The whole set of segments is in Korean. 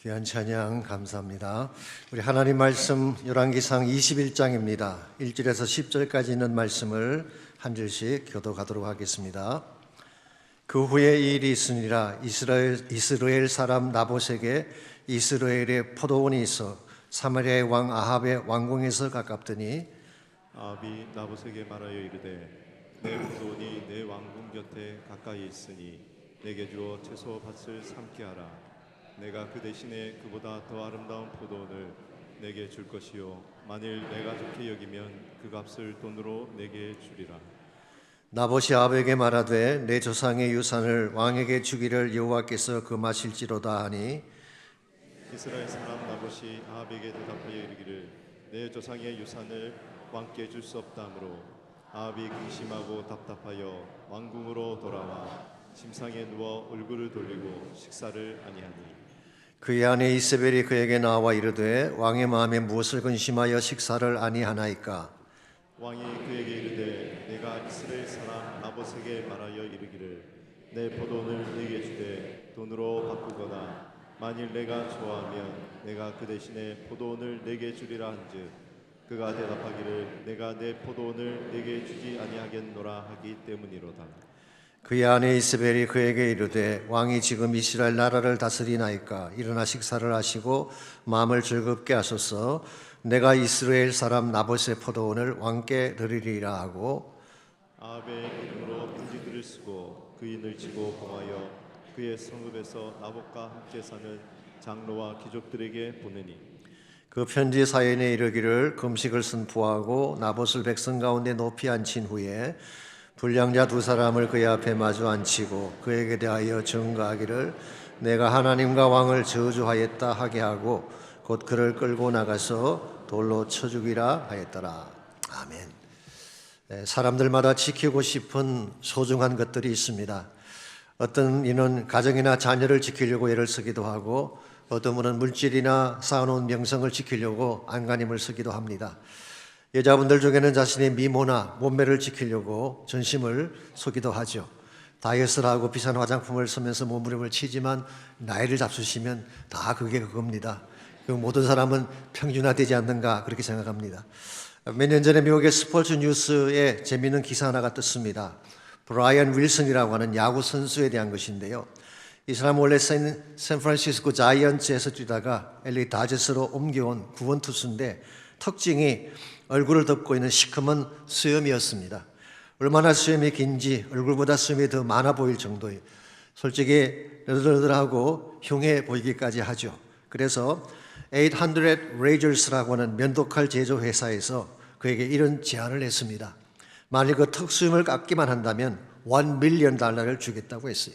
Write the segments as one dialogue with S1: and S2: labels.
S1: 귀한 찬양 감사합니다. 우리 하나님 말씀 열왕기상 21장입니다. 1절에서 10절까지 있는 말씀을 한 절씩 교독하도록 하겠습니다. 그 후에 이 일이 있으니라. 이스라엘 사람 나봇에게 이스라엘의 포도원이 있어 사마리아의 왕 아합의 왕궁에서 가깝더니
S2: 아합이 나봇에게 말하여 이르되 내 포도원이 내 왕궁 곁에 가까이 있으니 내게 주어 채소 밭을 삼게 하라. 내가 그 대신에 그보다 더 아름다운 포도원을 내게 줄 것이요 만일 내가 좋게 여기면 그 값을 돈으로 내게 주리라.
S1: 나봇이 아합에게 말하되 내 조상의 유산을 왕에게 주기를 여호와께서 금하실지로다 하니
S2: 이스라엘 사람 나봇이 아합에게 대답하여 이르기를 내 조상의 유산을 왕께 줄 수 없다므로 아합이 근심하고 답답하여 왕궁으로 돌아와 침상에 누워 얼굴을 돌리고 식사를 아니하니
S1: 그의 아내 이세벨이 그에게 나와 이르되 왕의 마음에 무엇을 근심하여 식사를 아니하나이까.
S2: 왕이 그에게 이르되 내가 이스라엘 사람 나봇에게 말하여 이르기를 내 포도원을 네게 주되 돈으로 바꾸거나 만일 내가 좋아하면 내가 그 대신에 포도원을 네게 주리라 한즉 그가 대답하기를 내가 내 포도원을 네게 주지 아니하겠노라 하기 때문이로다.
S1: 그의 아내 이세벨이 그에게 이르되 왕이 지금 이스라엘 나라를 다스리나이까. 일어나 식사를 하시고 마음을 즐겁게 하소서. 내가 이스라엘 사람 나봇의 포도원을 왕께 드리리라 하고
S2: 아합의 이름으로 편지들을 쓰고 그인을 치고 봉하여 그의 성읍에서 나봇과 함께 사는 장로와 귀족들에게 보내니
S1: 그 편지 사연에 이르기를 금식을 선포하고 나봇을 백성 가운데 높이 앉힌 후에 불량자 두 사람을 그의 앞에 마주 앉히고 그에게 대하여 증거하기를 내가 하나님과 왕을 저주하였다 하게 하고 곧 그를 끌고 나가서 돌로 쳐 죽이라 하였더라. 아멘. 사람들마다 지키고 싶은 소중한 것들이 있습니다. 어떤 이는 가정이나 자녀를 지키려고 애를 쓰기도 하고 어떤 분은 물질이나 쌓아놓은 명성을 지키려고 안간힘을 쓰기도 합니다. 여자분들 중에는 자신의 미모나 몸매를 지키려고 전심을 쏘기도 하죠. 다이어트를 하고 비싼 화장품을 쓰면서 몸부림을 치지만 나이를 잡수시면 다 그게 그겁니다. 그 모든 사람은 평준화되지 않는가 그렇게 생각합니다. 몇 년 전에 미국의 스포츠 뉴스에 재미있는 기사 하나가 떴습니다. 브라이언 윌슨이라고 하는 야구 선수에 대한 것인데요. 이 사람은 원래 샌프란시스코 자이언츠에서 뛰다가 LA 다저스로 옮겨온 구원투수인데 특징이 얼굴을 덮고 있는 시커먼 수염이었습니다. 얼마나 수염이 긴지 얼굴보다 수염이 더 많아 보일 정도예요. 솔직히 너덜너덜하고 흉해 보이기까지 하죠. 그래서 800 Razors라고 하는 면도칼 제조 회사에서 그에게 이런 제안을 했습니다. 만일 그 턱수염을 깎기만 한다면 $1 million 주겠다고 했어요.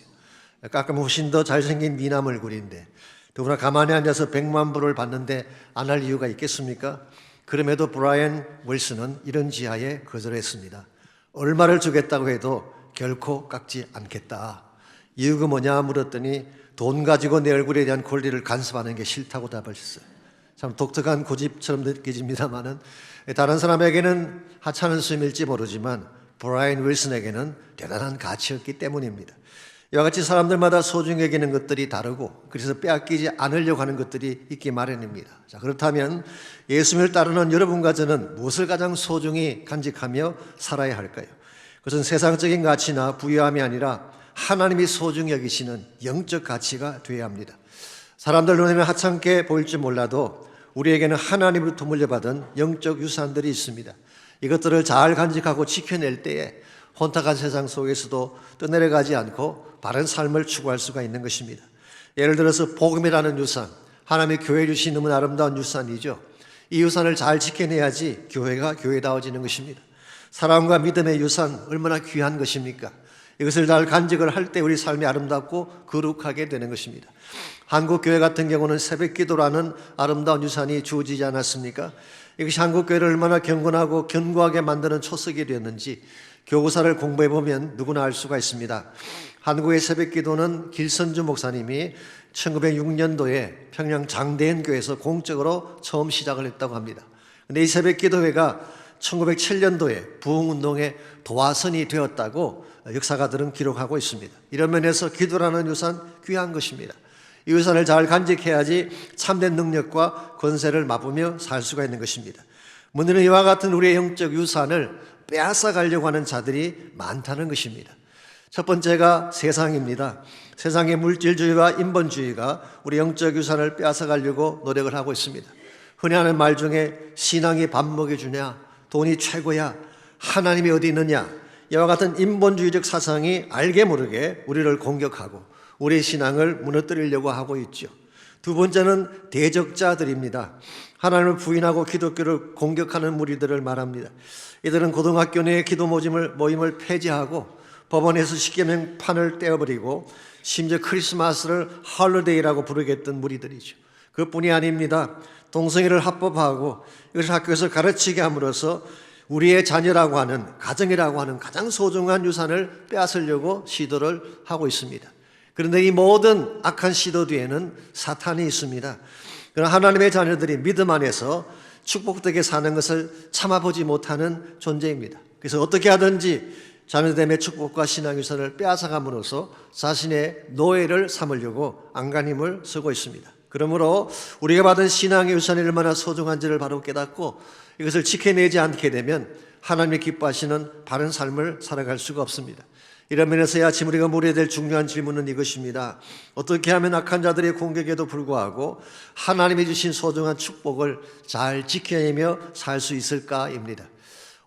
S1: 깎으면 훨씬 더 잘생긴 미남 얼굴인데 더구나 가만히 앉아서 100만 불을 받는데 안 할 이유가 있겠습니까? 그럼에도 브라이언 윌슨은 이런 지하에 거절했습니다. 얼마를 주겠다고 해도 결코 깎지 않겠다. 이유가 뭐냐 물었더니 돈 가지고 내 얼굴에 대한 권리를 간섭하는 게 싫다고 답했어요. 참 독특한 고집처럼 느껴집니다만은 다른 사람에게는 하찮은 수임일지 모르지만 브라이언 윌슨에게는 대단한 가치였기 때문입니다. 이와 같이 사람들마다 소중히 여기는 것들이 다르고 그래서 빼앗기지 않으려고 하는 것들이 있기 마련입니다. 자, 그렇다면 예수님을 따르는 여러분과 저는 무엇을 가장 소중히 간직하며 살아야 할까요? 그것은 세상적인 가치나 부유함이 아니라 하나님이 소중히 여기시는 영적 가치가 되어야 합니다. 사람들 눈에는 하찮게 보일지 몰라도 우리에게는 하나님으로부터 물려받은 영적 유산들이 있습니다. 이것들을 잘 간직하고 지켜낼 때에 혼탁한 세상 속에서도 떠내려가지 않고 바른 삶을 추구할 수가 있는 것입니다. 예를 들어서 복음이라는 유산, 하나님의 교회 주신 너무 아름다운 유산이죠. 이 유산을 잘 지켜내야지 교회가 교회다워지는 것입니다. 사랑과 믿음의 유산 얼마나 귀한 것입니까? 이것을 잘 간직을 할 때 우리 삶이 아름답고 거룩하게 되는 것입니다. 한국교회 같은 경우는 새벽기도라는 아름다운 유산이 주어지지 않았습니까? 이것이 한국교회를 얼마나 경건하고 견고하게 만드는 초석이 되었는지 교구사를 공부해보면 누구나 알 수가 있습니다. 한국의 새벽기도는 길선주 목사님이 1906년도에 평양 장대현 교회에서 공적으로 처음 시작을 했다고 합니다. 그런데 이 새벽기도회가 1907년도에 부흥운동의 도화선이 되었다고 역사가들은 기록하고 있습니다. 이런 면에서 기도라는 유산 귀한 것입니다. 이 유산을 잘 간직해야지 참된 능력과 권세를 맛보며 살 수가 있는 것입니다. 문제는 이와 같은 우리의 영적 유산을 빼앗아 가려고 하는 자들이 많다는 것입니다. 첫 번째가 세상입니다. 세상의 물질주의와 인본주의가 우리 영적 유산을 빼앗아 가려고 노력을 하고 있습니다. 흔히 하는 말 중에 신앙이 밥 먹여주냐, 돈이 최고야, 하나님이 어디 있느냐, 이와 같은 인본주의적 사상이 알게 모르게 우리를 공격하고 우리의 신앙을 무너뜨리려고 하고 있죠. 두 번째는 대적자들입니다. 하나님을 부인하고 기독교를 공격하는 무리들을 말합니다. 이들은 고등학교 내 기도 모임을 폐지하고 법원에서 십계명판을 떼어버리고 심지어 크리스마스를 헐리데이라고 부르겠던 무리들이죠. 그뿐이 아닙니다. 동성애를 합법화하고 이것을 학교에서 가르치게 함으로써 우리의 자녀라고 하는, 가정이라고 하는 가장 소중한 유산을 빼앗으려고 시도를 하고 있습니다. 그런데 이 모든 악한 시도 뒤에는 사탄이 있습니다. 그러나 하나님의 자녀들이 믿음 안에서 축복되게 사는 것을 참아보지 못하는 존재입니다. 그래서 어떻게 하든지 자녀됨의 축복과 신앙유산을 빼앗아감으로써 자신의 노예를 삼으려고 안간힘을 쓰고 있습니다. 그러므로 우리가 받은 신앙의 유산이 얼마나 소중한지를 바로 깨닫고 이것을 지켜내지 않게 되면 하나님이 기뻐하시는 바른 삶을 살아갈 수가 없습니다. 이런 면에서 아침 우리가 물어야 될 중요한 질문은 이것입니다. 어떻게 하면 악한 자들의 공격에도 불구하고 하나님이 주신 소중한 축복을 잘 지켜내며 살 수 있을까입니다.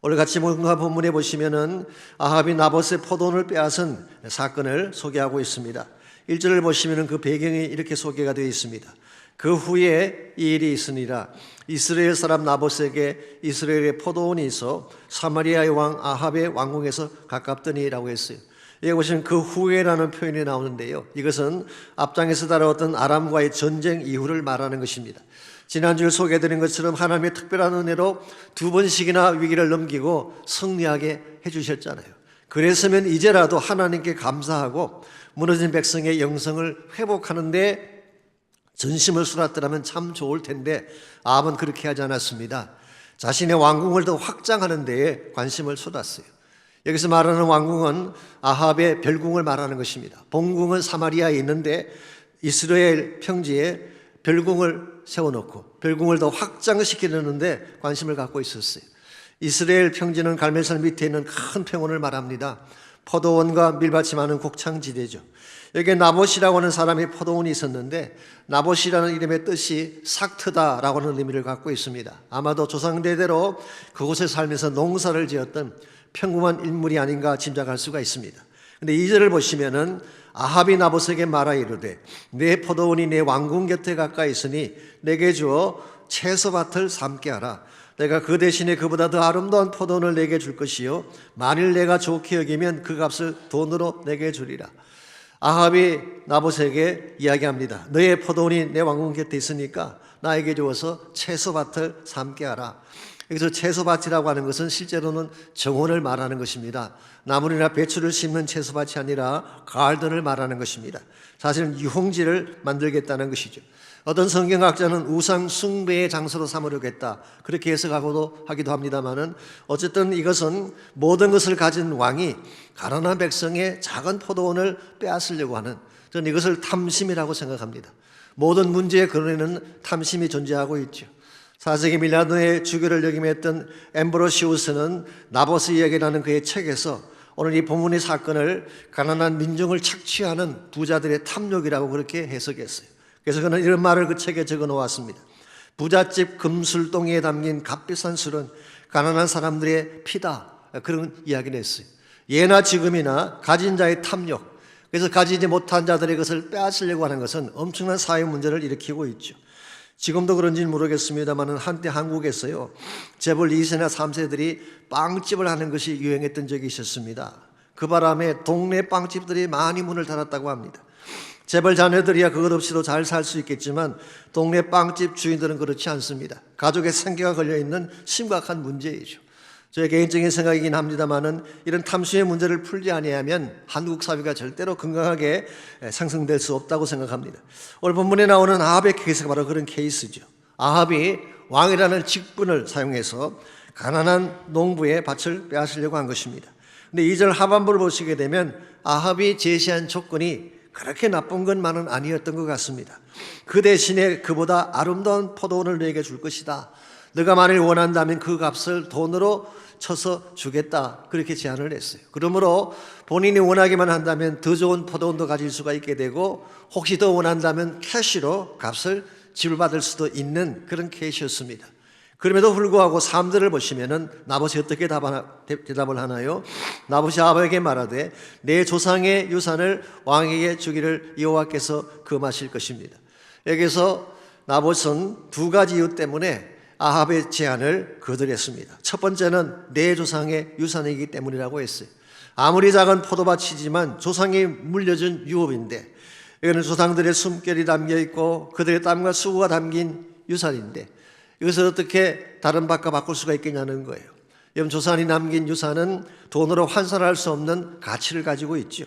S1: 오늘 같이 본문에 보시면은 아합이 나봇의 포도원을 빼앗은 사건을 소개하고 있습니다. 1절을 보시면은 그 배경이 이렇게 소개가 되어 있습니다. 그 후에 이 일이 있으니라. 이스라엘 사람 나봇에게 이스라엘의 포도원이 있어 사마리아의 왕 아합의 왕궁에서 가깝더니라고 했어요. 여기 보시면 그 후에라는 표현이 나오는데요. 이것은 앞장에서 다뤄왔던 아람과의 전쟁 이후를 말하는 것입니다. 지난주에 소개해드린 것처럼 하나님의 특별한 은혜로 두 번씩이나 위기를 넘기고 승리하게 해주셨잖아요. 그랬으면 이제라도 하나님께 감사하고 무너진 백성의 영성을 회복하는 데 전심을 쏟았더라면 참 좋을 텐데 아합은 그렇게 하지 않았습니다. 자신의 왕궁을 더 확장하는 데에 관심을 쏟았어요. 여기서 말하는 왕궁은 아합의 별궁을 말하는 것입니다. 본궁은 사마리아에 있는데 이스라엘 평지에 별궁을 세워놓고 별궁을 더 확장시키려는데 관심을 갖고 있었어요. 이스라엘 평지는 갈멜산 밑에 있는 큰 평원을 말합니다. 포도원과 밀밭이 많은 곡창지대죠. 여기에 나봇이라고 하는 사람이 포도원이 있었는데 나봇이라는 이름의 뜻이 삭트다라고 하는 의미를 갖고 있습니다. 아마도 조상대대로 그곳에 살면서 농사를 지었던 평범한 인물이 아닌가 짐작할 수가 있습니다. 근데 2절을 보시면은 아합이 나봇에게 말하 이르되 내 포도원이 내 왕궁 곁에 가까이 있으니 내게 주어 채소밭을 삼게 하라. 내가 그 대신에 그보다 더 아름다운 포도원을 내게 줄 것이요 만일 내가 좋게 여기면 그 값을 돈으로 내게 주리라. 아합이 나봇에게 이야기합니다. 너의 포도원이 내 왕궁 곁에 있으니까 나에게 주어서 채소밭을 삼게 하라. 여기서 채소밭이라고 하는 것은 실제로는 정원을 말하는 것입니다. 나물이나 배추를 심는 채소밭이 아니라 가을든을 말하는 것입니다. 사실은 유흥지를 만들겠다는 것이죠. 어떤 성경학자는 우상 숭배의 장소로 삼으려겠다 그렇게 해석하기도 합니다만은 어쨌든 이것은 모든 것을 가진 왕이 가난한 백성의 작은 포도원을 빼앗으려고 하는, 저는 이것을 탐심이라고 생각합니다. 모든 문제의 근원에는 탐심이 존재하고 있죠. 4세기 밀라노의 주교를 역임했던 엠브로시우스는 나봇의 이야기라는 그의 책에서 오늘 이 본문의 사건을 가난한 민중을 착취하는 부자들의 탐욕이라고 그렇게 해석했어요. 그래서 그는 이런 말을 그 책에 적어 놓았습니다. 부잣집 금술동에 담긴 값비싼 술은 가난한 사람들의 피다. 그런 이야기를 했어요. 예나 지금이나 가진 자의 탐욕, 그래서 가지지 못한 자들의 것을 빼앗으려고 하는 것은 엄청난 사회 문제를 일으키고 있죠. 지금도 그런지는 모르겠습니다만 한때 한국에서요 재벌 2세나 3세들이 빵집을 하는 것이 유행했던 적이 있었습니다. 그 바람에 동네 빵집들이 많이 문을 닫았다고 합니다. 재벌 자녀들이야 그것 없이도 잘 살 수 있겠지만 동네 빵집 주인들은 그렇지 않습니다. 가족의 생계가 걸려있는 심각한 문제이죠. 저의 개인적인 생각이긴 합니다만은 이런 탐심의 문제를 풀지 아니하면 한국 사회가 절대로 건강하게 상승될 수 없다고 생각합니다. 오늘 본문에 나오는 아합의 케이스가 바로 그런 케이스죠. 아합이 왕이라는 직분을 사용해서 가난한 농부의 밭을 빼앗으려고 한 것입니다. 근데 2절 하반부를 보시게 되면 아합이 제시한 조건이 그렇게 나쁜 것만은 아니었던 것 같습니다. 그 대신에 그보다 아름다운 포도원을 너에게 줄 것이다. 너가 만일 원한다면 그 값을 돈으로 쳐서 주겠다. 그렇게 제안을 했어요. 그러므로 본인이 원하기만 한다면 더 좋은 포도원도 가질 수가 있게 되고, 혹시 더 원한다면 캐시로 값을 지불받을 수도 있는 그런 케이스였습니다. 그럼에도 불구하고 사람들을 보시면은 나봇이 어떻게 대답을 하나요? 나봇이 아합에게 말하되 내 조상의 유산을 왕에게 주기를 여호와께서 금하실 것입니다. 여기서 나봇은 두 가지 이유 때문에 아합의 제안을 거절했습니다. 첫 번째는 내 조상의 유산이기 때문이라고 했어요. 아무리 작은 포도밭이지만 조상이 물려준 유업인데, 이거는 조상들의 숨결이 담겨있고 그들의 땀과 수고가 담긴 유산인데 이것을 어떻게 다른 밭과 바꿀 수가 있겠냐는 거예요. 여러분, 조상이 남긴 유산은 돈으로 환산할 수 없는 가치를 가지고 있죠.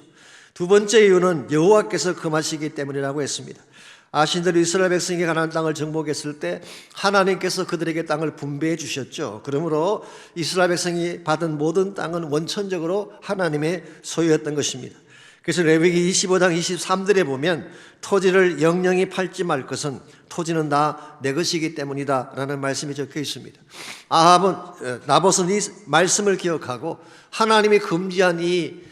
S1: 두 번째 이유는 여호와께서 금하시기 때문이라고 했습니다. 아신 대로 이스라엘 백성이 가나안 땅을 정복했을 때 하나님께서 그들에게 땅을 분배해 주셨죠. 그러므로 이스라엘 백성이 받은 모든 땅은 원천적으로 하나님의 소유였던 것입니다. 그래서 레위기 25장 23절에 보면 토지를 영영히 팔지 말 것은 토지는 다 내 것이기 때문이다 라는 말씀이 적혀 있습니다. 나봇은 이 말씀을 기억하고 하나님이 금지한 이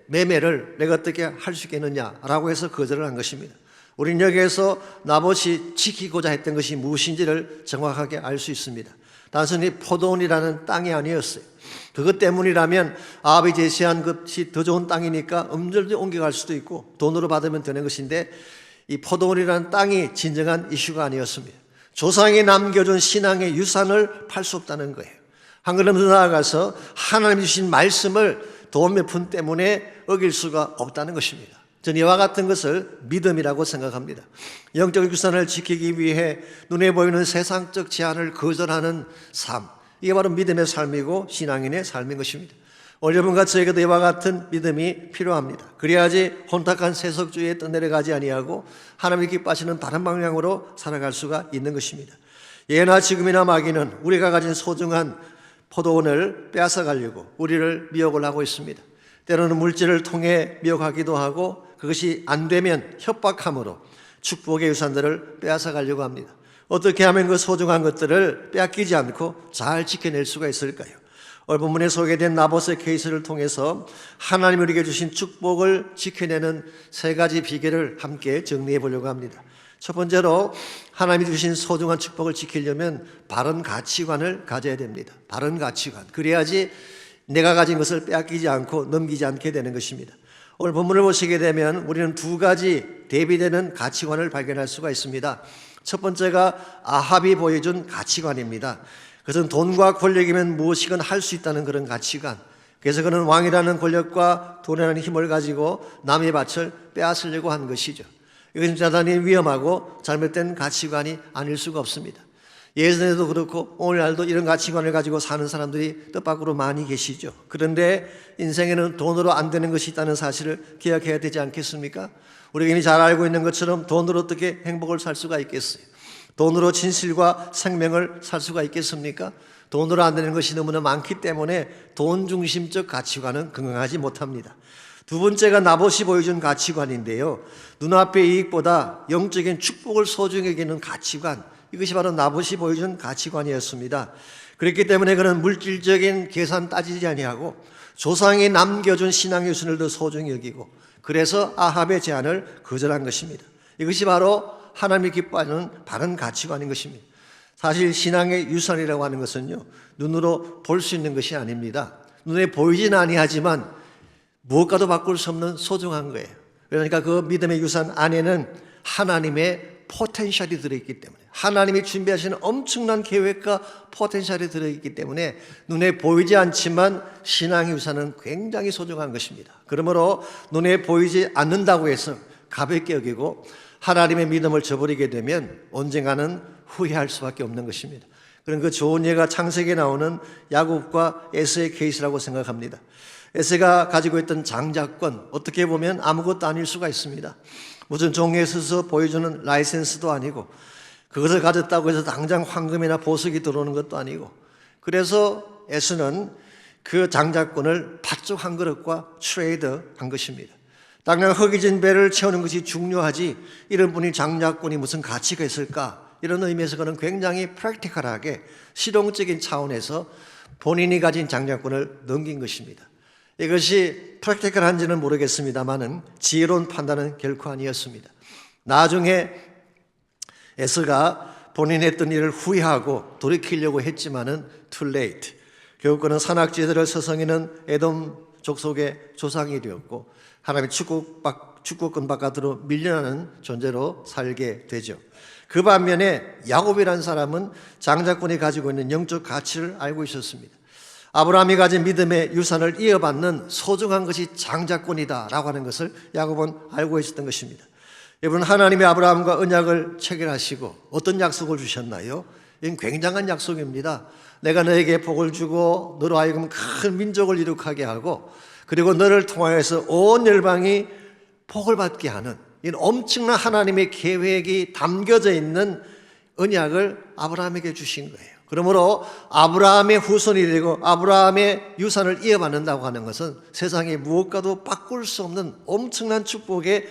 S1: 매매를 내가 어떻게 할 수 있겠느냐라고 해서 거절을 한 것입니다. 우리는 여기에서 나봇이 지키고자 했던 것이 무엇인지를 정확하게 알 수 있습니다. 단순히 포도원이라는 땅이 아니었어요. 그것 때문이라면 아합이 제시한 것이 더 좋은 땅이니까 언제든지 옮겨갈 수도 있고 돈으로 받으면 되는 것인데, 이 포도원이라는 땅이 진정한 이슈가 아니었습니다. 조상이 남겨준 신앙의 유산을 팔 수 없다는 거예요. 한 걸음 더 나아가서 하나님 주신 말씀을 돈 몇 푼 때문에 어길 수가 없다는 것입니다. 저는 이와 같은 것을 믿음이라고 생각합니다. 영적 유산을 지키기 위해 눈에 보이는 세상적 제한을 거절하는 삶, 이게 바로 믿음의 삶이고 신앙인의 삶인 것입니다. 오늘 여러분과 저에게도 이와 같은 믿음이 필요합니다. 그래야지 혼탁한 세속주의에 떠내려가지 아니하고 하나님이 기뻐하시는 다른 방향으로 살아갈 수가 있는 것입니다. 예나 지금이나 마귀는 우리가 가진 소중한 포도원을 빼앗아가려고 우리를 미혹을 하고 있습니다. 때로는 물질을 통해 미혹하기도 하고, 그것이 안 되면 협박함으로 축복의 유산들을 빼앗아가려고 합니다. 어떻게 하면 그 소중한 것들을 빼앗기지 않고 잘 지켜낼 수가 있을까요? 오늘 본문에 소개된 나봇의 케이스를 통해서 하나님이 우리에게 주신 축복을 지켜내는 세 가지 비결을 함께 정리해 보려고 합니다. 첫 번째로, 하나님이 주신 소중한 축복을 지키려면 바른 가치관을 가져야 됩니다. 바른 가치관. 그래야지 내가 가진 것을 빼앗기지 않고 넘기지 않게 되는 것입니다. 오늘 본문을 보시게 되면 우리는 두 가지 대비되는 가치관을 발견할 수가 있습니다. 첫 번째가 아합이 보여준 가치관입니다. 그것은 돈과 권력이면 무엇이건 할 수 있다는 그런 가치관. 그래서 그는 왕이라는 권력과 돈이라는 힘을 가지고 남의 밭을 빼앗으려고 한 것이죠. 이것은 대단히 위험하고 잘못된 가치관이 아닐 수가 없습니다. 예전에도 그렇고 오늘날도 이런 가치관을 가지고 사는 사람들이 뜻밖으로 많이 계시죠. 그런데 인생에는 돈으로 안 되는 것이 있다는 사실을 기억해야 되지 않겠습니까? 우리가 이미 잘 알고 있는 것처럼 돈으로 어떻게 행복을 살 수가 있겠어요? 돈으로 진실과 생명을 살 수가 있겠습니까? 돈으로 안 되는 것이 너무나 많기 때문에 돈 중심적 가치관은 건강하지 못합니다. 두 번째가 나봇이 보여준 가치관인데요, 눈앞의 이익보다 영적인 축복을 소중히 여기는 가치관, 이것이 바로 나봇이 보여준 가치관이었습니다. 그렇기 때문에 그는 물질적인 계산 따지지 아니하고 조상이 남겨준 신앙의 유산을 더 소중히 여기고, 그래서 아합의 제안을 거절한 것입니다. 이것이 바로 하나님이 기뻐하는 바른 가치관인 것입니다. 사실 신앙의 유산이라고 하는 것은요, 눈으로 볼 수 있는 것이 아닙니다. 눈에 보이지는 아니하지만 무엇과도 바꿀 수 없는 소중한 거예요. 그러니까 그 믿음의 유산 안에는 하나님의 포텐셜이 들어있기 때문에, 하나님이 준비하시는 엄청난 계획과 포텐셜이 들어있기 때문에 눈에 보이지 않지만 신앙의 유산은 굉장히 소중한 것입니다. 그러므로 눈에 보이지 않는다고 해서 가볍게 여기고 하나님의 믿음을 저버리게 되면 언젠가는 후회할 수밖에 없는 것입니다. 그런 그 좋은 예가 창세기에 나오는 야곱과 에서의 케이스라고 생각합니다. 에서가 가지고 있던 장자권, 어떻게 보면 아무것도 아닐 수가 있습니다. 무슨 종이에 써서 보여주는 라이센스도 아니고, 그것을 가졌다고 해서 당장 황금이나 보석이 들어오는 것도 아니고, 그래서 에서는 그 장자권을 팥죽 한 그릇과 트레이드 한 것입니다. 당장 허기진 배를 채우는 것이 중요하지 이런 분이 장자권이 무슨 가치가 있을까? 이런 의미에서 그는 굉장히 프랙티컬하게 실용적인 차원에서 본인이 가진 장자권을 넘긴 것입니다. 이것이 프랙티컬한지는 모르겠습니다만은 지혜로운 판단은 결코 아니었습니다. 나중에 에스가 본인이 했던 일을 후회하고 돌이키려고 했지만은 too late. 결국 그는 산악지대를 서성이는 에돔 족속의 조상이 되었고 하나님의 축복권 바깥으로 밀려나는 존재로 살게 되죠. 그 반면에 야곱이라는 사람은 장자권이 가지고 있는 영적 가치를 알고 있었습니다. 아브라함이 가진 믿음의 유산을 이어받는 소중한 것이 장자권이다라고 하는 것을 야곱은 알고 있었던 것입니다. 여러분, 하나님이 아브라함과 언약을 체결하시고 어떤 약속을 주셨나요? 이건 굉장한 약속입니다. 내가 너에게 복을 주고 너로 하여금 큰 민족을 이룩하게 하고 그리고 너를 통하여서 온 열방이 복을 받게 하는 이런 엄청난 하나님의 계획이 담겨져 있는 언약을 아브라함에게 주신 거예요. 그러므로 아브라함의 후손이 되고 아브라함의 유산을 이어받는다고 하는 것은 세상에 무엇과도 바꿀 수 없는 엄청난 축복의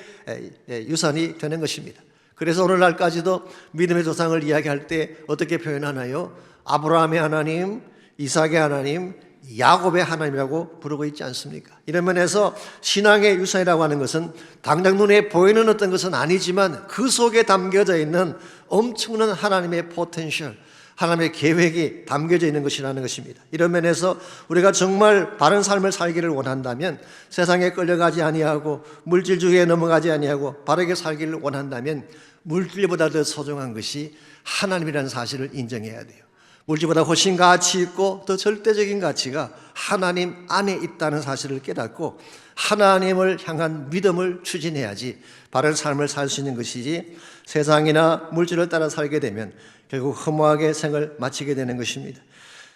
S1: 유산이 되는 것입니다. 그래서 오늘날까지도 믿음의 조상을 이야기할 때 어떻게 표현하나요? 아브라함의 하나님, 이삭의 하나님, 야곱의 하나님이라고 부르고 있지 않습니까? 이런 면에서 신앙의 유산이라고 하는 것은 당장 눈에 보이는 어떤 것은 아니지만 그 속에 담겨져 있는 엄청난 하나님의 포텐셜, 하나님의 계획이 담겨져 있는 것이라는 것입니다. 이런 면에서 우리가 정말 바른 삶을 살기를 원한다면, 세상에 끌려가지 아니하고 물질주의에 넘어가지 아니하고 바르게 살기를 원한다면 물질보다 더 소중한 것이 하나님이라는 사실을 인정해야 돼요. 물질보다 훨씬 가치 있고 더 절대적인 가치가 하나님 안에 있다는 사실을 깨닫고 하나님을 향한 믿음을 추진해야지 바른 삶을 살 수 있는 것이지, 세상이나 물질을 따라 살게 되면 결국 허무하게 생을 마치게 되는 것입니다.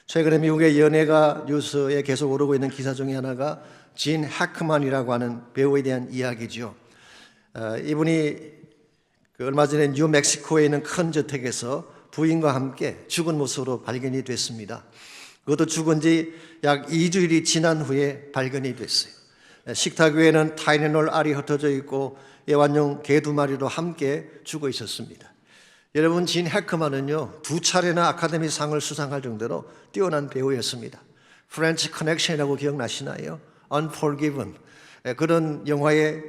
S1: 최근에 미국의 연예가 뉴스에 계속 오르고 있는 기사 중에 하나가 진 해크만이라고 하는 배우에 대한 이야기죠. 이분이 얼마 전에 뉴멕시코에 있는 큰 저택에서 부인과 함께 죽은 모습으로 발견이 됐습니다. 그것도 죽은 지 약 2주일이 지난 후에 발견이 됐어요. 식탁 위에는 타이레놀 알이 흩어져 있고 애완용 개 2마리도 함께 죽어 있었습니다. 여러분, 진 해크만은요 2차례나 아카데미 상을 수상할 정도로 뛰어난 배우였습니다. 프렌치 커넥션이라고 기억나시나요? Unforgiven, 그런 영화에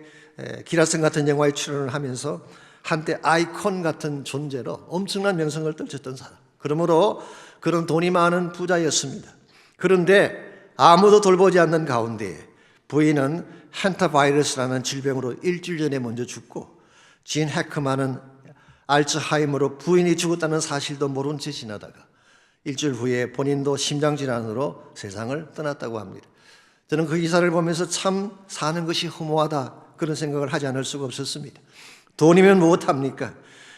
S1: 기라성 같은 영화에 출연을 하면서 한때 아이콘 같은 존재로 엄청난 명성을 떨쳤던 사람, 그러므로 그런 돈이 많은 부자였습니다. 그런데 아무도 돌보지 않는 가운데 부인은 한타바이러스라는 질병으로 일주일 전에 먼저 죽고, 진 해크만은 알츠하이머로 부인이 죽었다는 사실도 모른 채 지나다가 일주일 후에 본인도 심장질환으로 세상을 떠났다고 합니다. 저는 그 기사를 보면서 참 사는 것이 허무하다, 그런 생각을 하지 않을 수가 없었습니다. 돈이면 무엇합니까?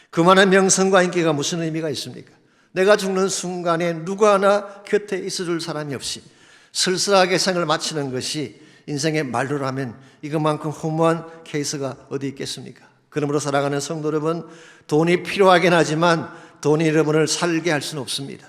S1: 그만한 명성과 인기가 무슨 의미가 있습니까? 내가 죽는 순간에 누구 하나 곁에 있어줄 사람이 없이 쓸쓸하게 생을 마치는 것이 인생의 말로라면 이것만큼 허무한 케이스가 어디 있겠습니까? 그러므로 사랑하는 성도 여러분, 돈이 필요하긴 하지만 돈이 여러분을 살게 할 수는 없습니다.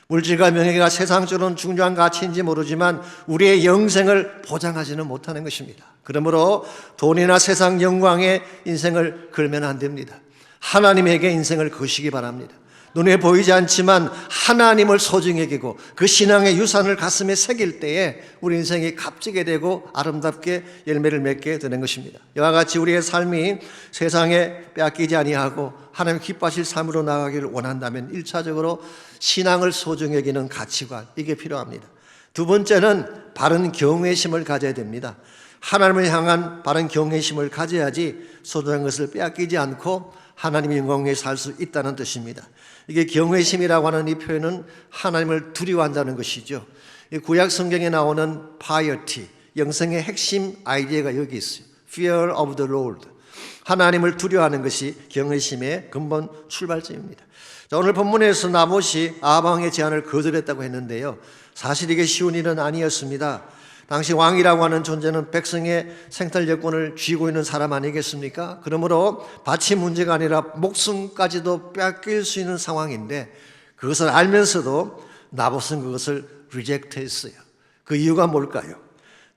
S1: 물질과 명예가 세상적으로는 중요한 가치인지 모르지만 우리의 영생을 보장하지는 못하는 것입니다. 그러므로 돈이나 세상 영광에 인생을 걸면 안 됩니다. 하나님에게 인생을 거시기 바랍니다. 눈에 보이지 않지만 하나님을 소중히 여기고 그 신앙의 유산을 가슴에 새길 때에 우리 인생이 값지게 되고 아름답게 열매를 맺게 되는 것입니다. 이와 같이 우리의 삶이 세상에 빼앗기지 아니하고 하나님 기뻐하실 삶으로 나아가기를 원한다면 1차적으로 신앙을 소중히 여기는 가치관, 이게 필요합니다. 두 번째는 바른 경외심을 가져야 됩니다. 하나님을 향한 바른 경외심을 가져야지 소중한 것을 빼앗기지 않고 하나님의 영광 위에 살 수 있다는 뜻입니다. 이게 경외심이라고 하는 이 표현은 하나님을 두려워한다는 것이죠. 구약 성경에 나오는 piety, 영성의 핵심 아이디어가 여기 있어요. Fear of the Lord, 하나님을 두려워하는 것이 경외심의 근본 출발점입니다. 자, 오늘 본문에서 나봇이 아방의 제안을 거절했다고 했는데요, 사실 이게 쉬운 일은 아니었습니다. 당시 왕이라고 하는 존재는 백성의 생탈 여건을 쥐고 있는 사람 아니겠습니까? 그러므로 밭이 문제가 아니라 목숨까지도 뺏길 수 있는 상황인데 그것을 알면서도 나봇은 그것을 리젝트했어요. 그 이유가 뭘까요?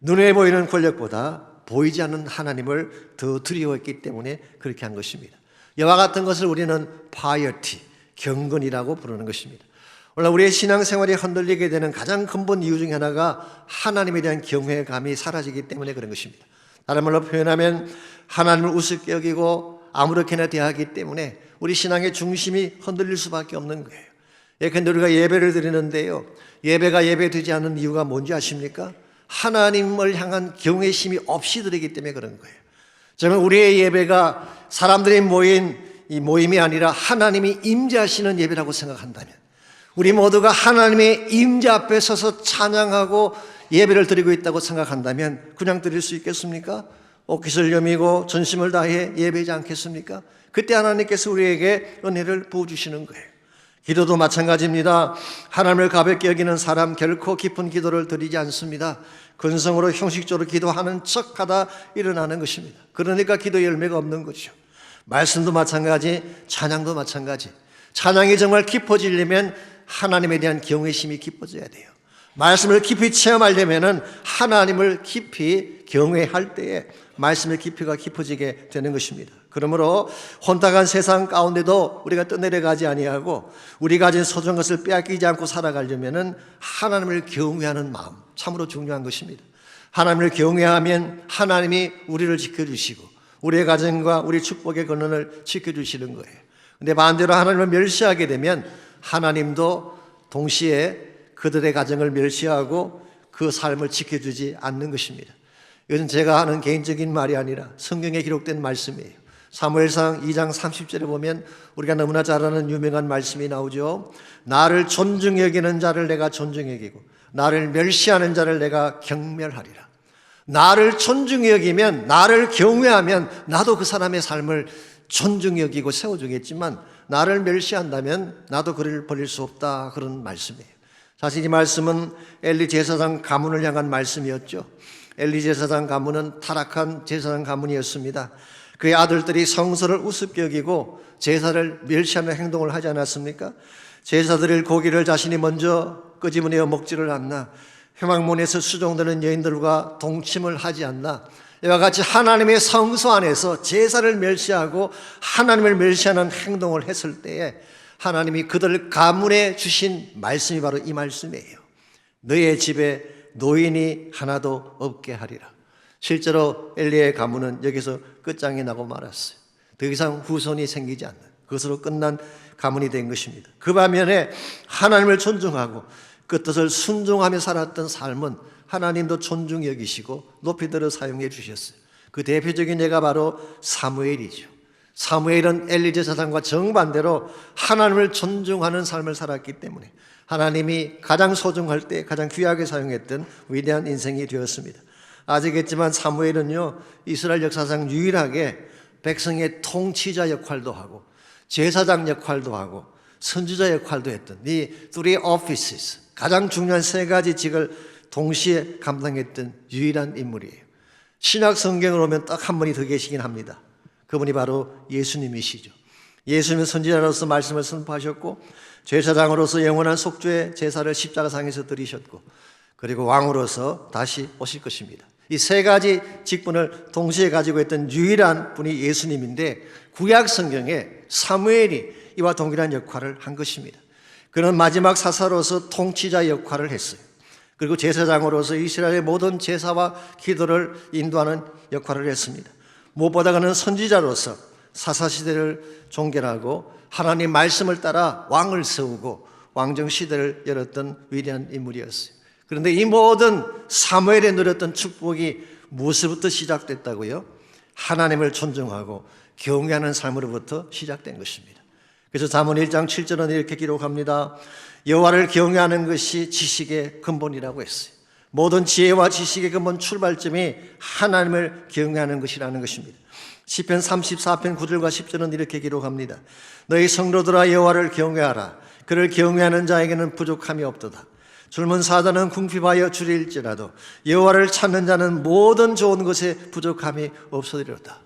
S1: 눈에 보이는 권력보다 보이지 않는 하나님을 더 두려워했기 때문에 그렇게 한 것입니다. 이와 같은 것을 우리는 파이어티, 경건이라고 부르는 것입니다. 오늘 우리의 신앙생활이 흔들리게 되는 가장 근본 이유 중에 하나가 하나님에 대한 경외감이 사라지기 때문에 그런 것입니다. 다른 말로 표현하면 하나님을 우습게 여기고 아무렇게나 대하기 때문에 우리 신앙의 중심이 흔들릴 수밖에 없는 거예요. 예컨대 우리가 예배를 드리는데요, 예배가 예배되지 않는 이유가 뭔지 아십니까? 하나님을 향한 경외심이 없이 드리기 때문에 그런 거예요. 정말 우리의 예배가 사람들이 모인 이 모임이 아니라 하나님이 임재하시는 예배라고 생각한다면, 우리 모두가 하나님의 임재 앞에 서서 찬양하고 예배를 드리고 있다고 생각한다면 그냥 드릴 수 있겠습니까? 옷깃을 여미고 전심을 다해 예배하지 않겠습니까? 그때 하나님께서 우리에게 은혜를 부어주시는 거예요. 기도도 마찬가지입니다. 하나님을 가볍게 여기는 사람 결코 깊은 기도를 드리지 않습니다. 근성으로 형식적으로 기도하는 척하다 일어나는 것입니다. 그러니까 기도 열매가 없는 거죠. 말씀도 마찬가지, 찬양도 마찬가지. 찬양이 정말 깊어지려면 하나님에 대한 경외심이 깊어져야 돼요. 말씀을 깊이 체험하려면 하나님을 깊이 경외할 때에 말씀의 깊이가 깊어지게 되는 것입니다. 그러므로 혼탁한 세상 가운데도 우리가 떠내려가지 아니하고 우리가 가진 소중한 것을 빼앗기지 않고 살아가려면 하나님을 경외하는 마음, 참으로 중요한 것입니다. 하나님을 경외하면 하나님이 우리를 지켜주시고 우리의 가정과 우리 축복의 근원을 지켜주시는 거예요. 근데 반대로 하나님을 멸시하게 되면 하나님도 동시에 그들의 가정을 멸시하고 그 삶을 지켜주지 않는 것입니다. 이것은 제가 하는 개인적인 말이 아니라 성경에 기록된 말씀이에요. 사무엘상 2장 30절에 보면 우리가 너무나 잘 아는 유명한 말씀이 나오죠. 나를 존중히 여기는 자를 내가 존중히 여기고 나를 멸시하는 자를 내가 경멸하리라. 나를 존중히 여기면, 나를 경외하면 나도 그 사람의 삶을 존중히 여기고 세워주겠지만 나를 멸시한다면 나도 그를 버릴 수 없다, 그런 말씀이에요. 사실 이 말씀은 엘리 제사장 가문을 향한 말씀이었죠. 엘리 제사장 가문은 타락한 제사장 가문이었습니다. 그의 아들들이 성소를 우습게 여기고 제사를 멸시하는 행동을 하지 않았습니까? 제사 드릴 고기를 자신이 먼저 끄집어내어 먹지를 않나, 회막문에서 수종되는 여인들과 동침을 하지 않나, 이와 같이 하나님의 성소 안에서 제사를 멸시하고 하나님을 멸시하는 행동을 했을 때에 하나님이 그들 가문에 주신 말씀이 바로 이 말씀이에요. 너의 집에 노인이 하나도 없게 하리라. 실제로 엘리의 가문은 여기서 끝장이 나고 말았어요. 더 이상 후손이 생기지 않는 그것으로 끝난 가문이 된 것입니다. 그 반면에 하나님을 존중하고 그 뜻을 순종하며 살았던 삶은 하나님도 존중히 여기시고 높이 들어 사용해 주셨어요. 그 대표적인 예가 바로 사무엘이죠. 사무엘은 엘리 제사장과 정반대로 하나님을 존중하는 삶을 살았기 때문에 하나님이 가장 소중할 때 가장 귀하게 사용했던 위대한 인생이 되었습니다. 아시겠지만 사무엘은요, 이스라엘 역사상 유일하게 백성의 통치자 역할도 하고 제사장 역할도 하고 선지자 역할도 했던 이 three offices, 가장 중요한 세 가지 직을 동시에 감당했던 유일한 인물이에요. 신약 성경을 보면 딱 한 분이 더 계시긴 합니다. 그분이 바로 예수님이시죠. 예수님은 선지자로서 말씀을 선포하셨고 제사장으로서 영원한 속죄의 제사를 십자가상에서 드리셨고 그리고 왕으로서 다시 오실 것입니다. 이 세 가지 직분을 동시에 가지고 있던 유일한 분이 예수님인데 구약 성경에 사무엘이 이와 동일한 역할을 한 것입니다. 그는 마지막 사사로서 통치자 역할을 했어요. 그리고 제사장으로서 이스라엘의 모든 제사와 기도를 인도하는 역할을 했습니다. 무엇보다 그는 선지자로서 사사시대를 종결하고 하나님 말씀을 따라 왕을 세우고 왕정시대를 열었던 위대한 인물이었어요. 그런데 이 모든 사무엘에 누렸던 축복이 무엇으로부터 시작됐다고요? 하나님을 존중하고 경외하는 삶으로부터 시작된 것입니다. 그래서 잠언 1장 7절은 이렇게 기록합니다. 여호와를 경외하는 것이 지식의 근본이라고 했어요. 모든 지혜와 지식의 근본 출발점이 하나님을 경외하는 것이라는 것입니다. 시편 34편 9절과 10절은 이렇게 기록합니다. 너희 성도들아 여호와를 경외하라. 그를 경외하는 자에게는 부족함이 없도다. 젊은 사자는 궁핍하여 줄일지라도 여호와를 찾는 자는 모든 좋은 것에 부족함이 없어지리로다.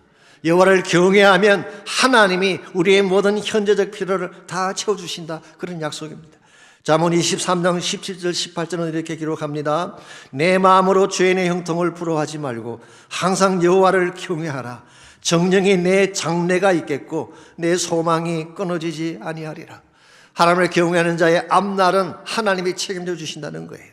S1: 여호와를 경외하면 하나님이 우리의 모든 현재적 필요를 다 채워주신다, 그런 약속입니다. 잠언 23장 17절 18절은 이렇게 기록합니다. 내 마음으로 죄인의 형통을 부러워하지 말고 항상 여호와를 경외하라. 정령이 내 장래가 있겠고 내 소망이 끊어지지 아니하리라. 하나님을 경외하는 자의 앞날은 하나님이 책임져 주신다는 거예요.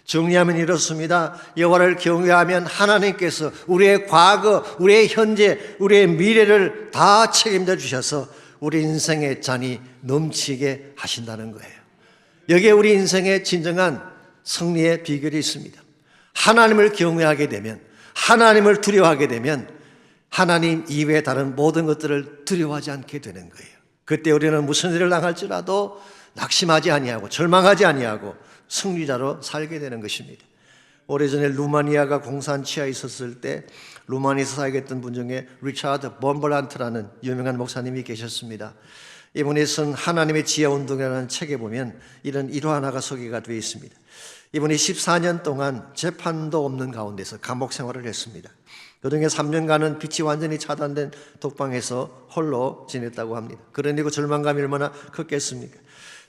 S1: 정리하면 이렇습니다. 여호와를 경외하면 하나님께서 우리의 과거, 우리의 현재, 우리의 미래를 다 책임져 주셔서 우리 인생의 잔이 넘치게 하신다는 거예요. 여기에 우리 인생의 진정한 승리의 비결이 있습니다. 하나님을 경외하게 되면, 하나님을 두려워하게 되면 하나님 이외의 다른 모든 것들을 두려워하지 않게 되는 거예요. 그때 우리는 무슨 일을 당할지라도 낙심하지 아니하고 절망하지 아니하고 승리자로 살게 되는 것입니다. 오래전에 루마니아가 공산 치하에 있었을 때 루마니아에서 사역했던 분 중에 리차드 범벌란트라는 유명한 목사님이 계셨습니다. 이분이 쓴 하나님의 지혜운동이라는 책에 보면 이런 일화 하나가 소개가 되어 있습니다. 이분이 14년 동안 재판도 없는 가운데서 감옥 생활을 했습니다. 그중에 3년간은 빛이 완전히 차단된 독방에서 홀로 지냈다고 합니다. 그러니 그 절망감이 얼마나 컸겠습니까?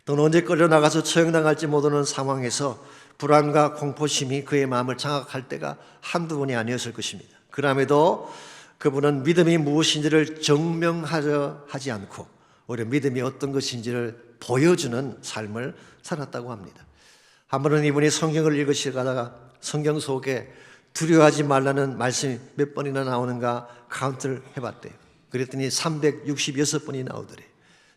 S1: 또 언제 끌려나가서 처형당할지 모르는 상황에서 불안과 공포심이 그의 마음을 장악할 때가 한두 번이 아니었을 것입니다. 그럼에도 그분은 믿음이 무엇인지를 증명하려 하지 않고 오히려 믿음이 어떤 것인지를 보여주는 삶을 살았다고 합니다. 한 번은 이분이 성경을 읽으시다가 성경 속에 두려워하지 말라는 말씀이 몇 번이나 나오는가 카운트를 해봤대요. 그랬더니 366번이 나오더래요.